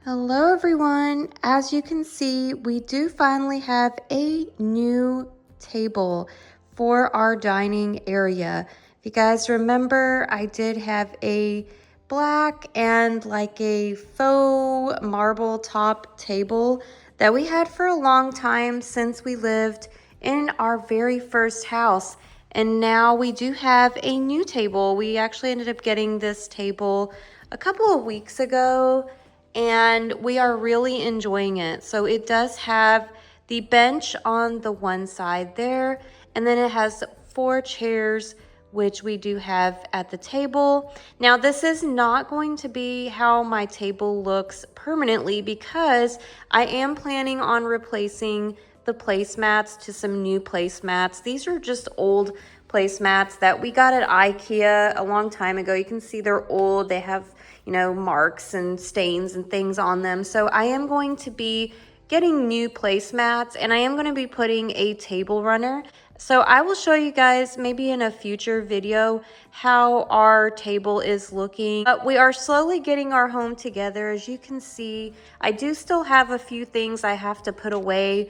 Hello everyone. As you can see, we do finally have a new table for our dining area. If you guys remember, I did have a black and like a faux marble top table that we had for a long time since we lived in our very first house. And now we do have a new table. We actually ended up getting this table a couple of weeks ago, and we are really enjoying it. So it does have the bench on the one side there, and then it has 4 chairs, which we do have at the table. Now, this is not going to be how my table looks permanently because I am planning on replacing the placemats to some new placemats. These are just old placemats that we got at IKEA a long time ago. You can see they're old. They have, marks and stains and things on them. So I am going to be getting new placemats, and I am going to be putting a table runner. So I will show you guys maybe in a future video how our table is looking. But we are slowly getting our home together. As you can see, I do still have a few things I have to put away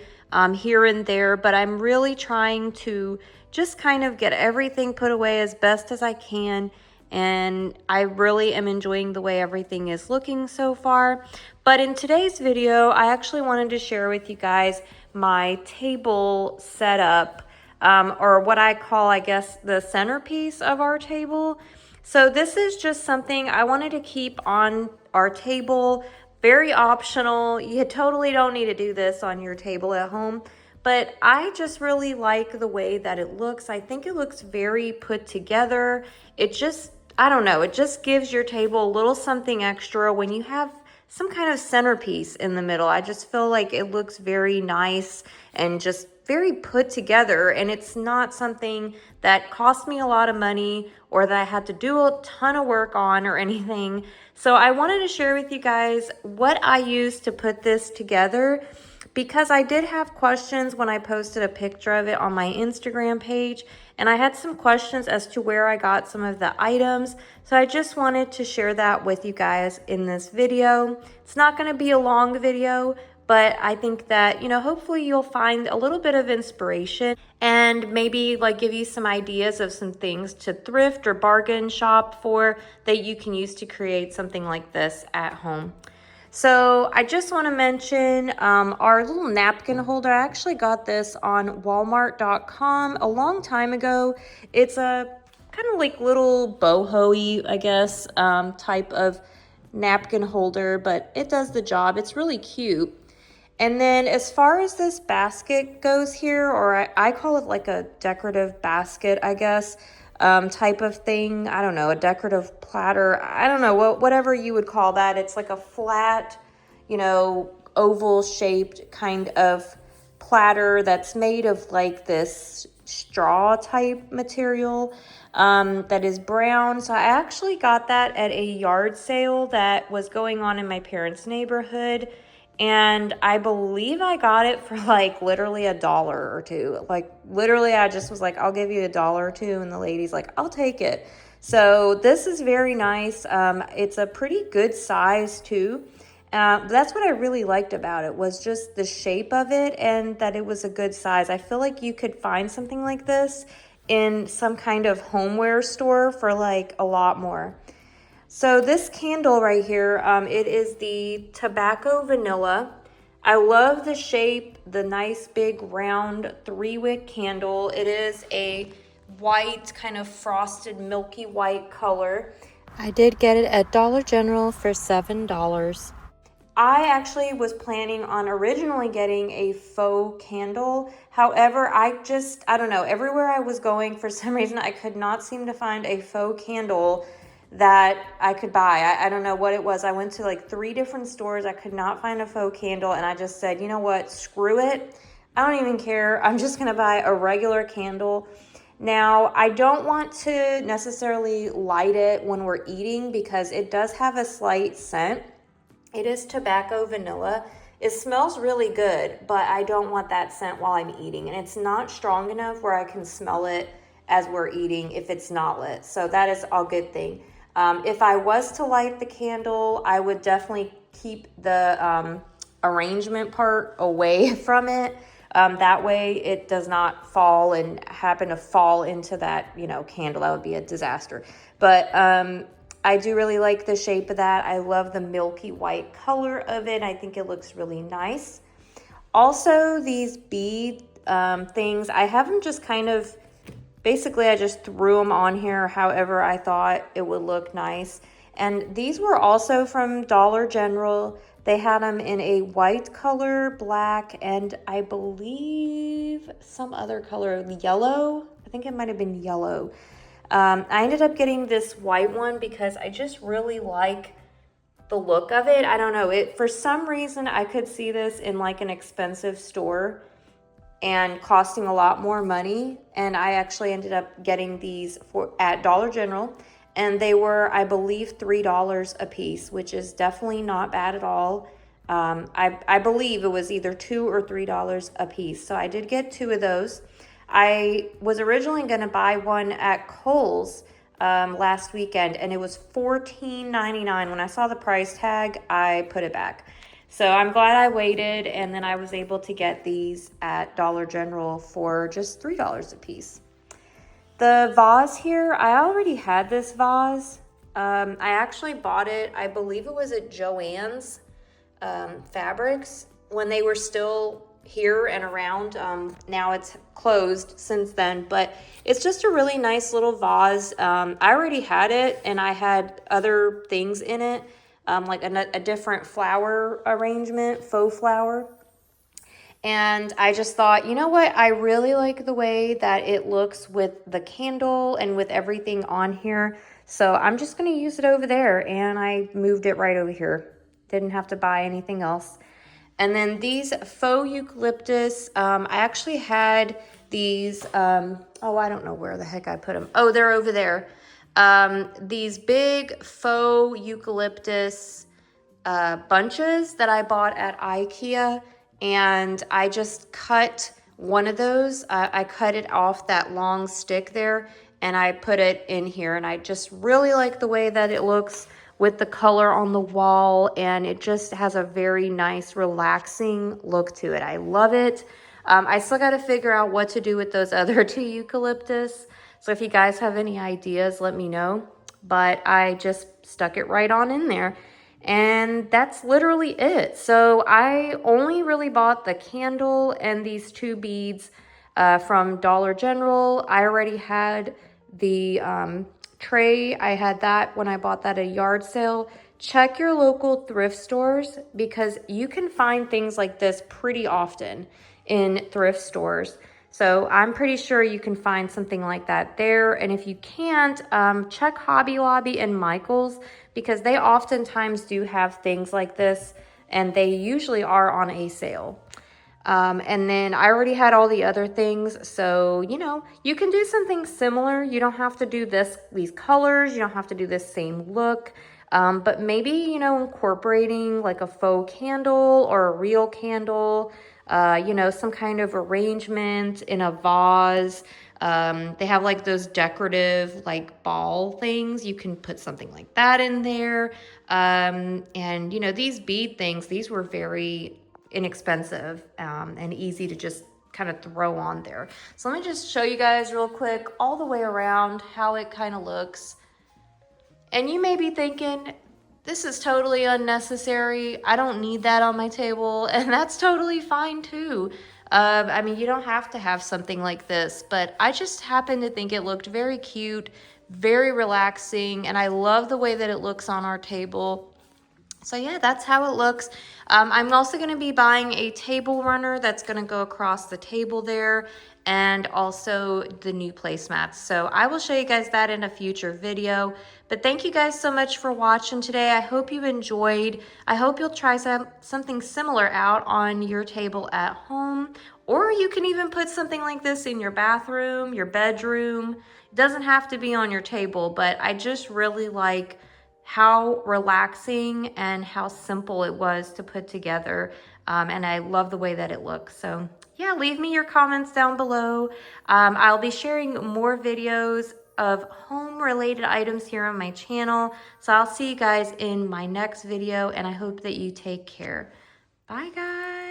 here and there, but I'm really trying to just kind of get everything put away as best as I can. And I really am enjoying the way everything is looking so far. But in today's video, I actually wanted to share with you guys my table setup, or what I call, I guess, the centerpiece of our table. So this is just something I wanted to keep on our table, very optional. You totally don't need to do this on your table at home, but I just really like the way that it looks. I think it looks very put together. It just, I don't know, it just gives your table a little something extra when you have some kind of centerpiece in the middle. I just feel like it looks very nice and just very put together, and it's not something that cost me a lot of money or that I had to do a ton of work on or anything. So I wanted to share with you guys what I used to put this together, because I did have questions when I posted a picture of it on my Instagram page, and I had some questions as to where I got some of the items. So I just wanted to share that with you guys in this video. It's not going to be a long video, but I think that, hopefully you'll find a little bit of inspiration and maybe like give you some ideas of some things to thrift or bargain shop for that you can use to create something like this at home. So I just want to mention our little napkin holder. I actually got this on Walmart.com a long time ago. It's a kind of like little boho-y, I guess, type of napkin holder, but it does the job. It's really cute. And then as far as this basket goes here, or I call it like a decorative basket, I guess, type of thing. I don't know, a decorative platter. I don't know, whatever you would call that. It's like a flat, oval shaped kind of platter that's made of like this straw type material that is brown. So I actually got that at a yard sale that was going on in my parents' neighborhood. And I believe I got it for like literally $1 or $2. Like literally I just was like, I'll give you $1 or $2. And the lady's like, I'll take it. So this is very nice. It's a pretty good size too. That's what I really liked about it, was just the shape of it and that it was a good size. I feel like you could find something like this in some kind of homeware store for like a lot more. So this candle right here, it is the Tobacco Vanilla. I love the shape, the nice big round 3-wick candle. It is a white, kind of frosted milky white color. I did get it at Dollar General for $7. I actually was planning on originally getting a faux candle. However, I don't know, everywhere I was going, for some reason, I could not seem to find a faux candle that I could buy. I don't know what it was. I went to like 3 different stores. I could not find a faux candle, and I just said, you know what, screw it. I don't even care. I'm just gonna buy a regular candle. Now, I don't want to necessarily light it when we're eating because it does have a slight scent. It is tobacco vanilla. It smells really good, but I don't want that scent while I'm eating, and it's not strong enough where I can smell it as we're eating if it's not lit. So that is a good thing. If I was to light the candle, I would definitely keep the arrangement part away from it. That way it does not fall and happen to fall into that, you know, candle. That would be a disaster. But I do really like the shape of that. I love the milky white color of it. I think it looks really nice. Also, these bead things, I have them just kind of, basically I just threw them on here however I thought it would look nice. And these were also from Dollar General. They had them in a white color, black, and I believe some other color, yellow. I think it might have been yellow. I ended up getting this white one because I just really like the look of it. I don't know, it for some reason I could see this in like an expensive store and costing a lot more money, and I actually ended up getting these at Dollar General, and they were, I believe, $3 a piece, which is definitely not bad at all. I believe it was either $2 or $3 a piece, so I did get 2 of those. I was originally going to buy one at Kohl's last weekend, and it was $14.99. When I saw the price tag, I put it back. So I'm glad I waited, and then I was able to get these at Dollar General for just $3 a piece. The vase here, I already had this vase. I actually bought it, I believe it was at Joann's Fabrics when they were still here and around. Now it's closed since then, but it's just a really nice little vase. I already had it, and I had other things in it. Like a different flower arrangement, faux flower. And I just thought, you know what? I really like the way that it looks with the candle and with everything on here. So I'm just going to use it over there. And I moved it right over here. Didn't have to buy anything else. And then these faux eucalyptus, I actually had these, oh, I don't know where the heck I put them. Oh, they're over there. These big faux eucalyptus bunches that I bought at IKEA, and I just cut one of those. I cut it off that long stick there, and I put it in here, and I just really like the way that it looks with the color on the wall, and it just has a very nice relaxing look to it. I love it. I still got to figure out what to do with those other 2 eucalyptus. So if you guys have any ideas, let me know. But I just stuck it right on in there. And that's literally it. So I only really bought the candle and these 2 beads from Dollar General. I already had the tray. I had that when I bought that at a yard sale. Check your local thrift stores because you can find things like this pretty often in thrift stores. So I'm pretty sure you can find something like that there. And if you can't, check Hobby Lobby and Michael's because they oftentimes do have things like this, and they usually are on a sale. And then I already had all the other things. So, you know, you can do something similar. You don't have to do these colors. You don't have to do this same look. But maybe, you know, incorporating like a faux candle or a real candle, you know, some kind of arrangement in a vase. They have like those decorative like ball things. You can put something like that in there. And, you know, these bead things, these were very inexpensive and easy to just kind of throw on there. So let me just show you guys real quick all the way around how it kind of looks. And you may be thinking, this is totally unnecessary. I don't need that on my table. And that's totally fine too. I mean, you don't have to have something like this, but I just happen to think it looked very cute, very relaxing, and I love the way that it looks on our table. So yeah, that's how it looks. I'm also going to be buying a table runner that's going to go across the table there, and also the new placemats. So I will show you guys that in a future video. But thank you guys so much for watching today. I hope you enjoyed. I hope you'll try something similar out on your table at home, or you can even put something like this in your bathroom, your bedroom. It doesn't have to be on your table, but I just really like how relaxing and how simple it was to put together. And I love the way that it looks. So yeah, leave me your comments down below. I'll be sharing more videos of home related items here on my channel. So I'll see you guys in my next video, and I hope that you take care. Bye guys.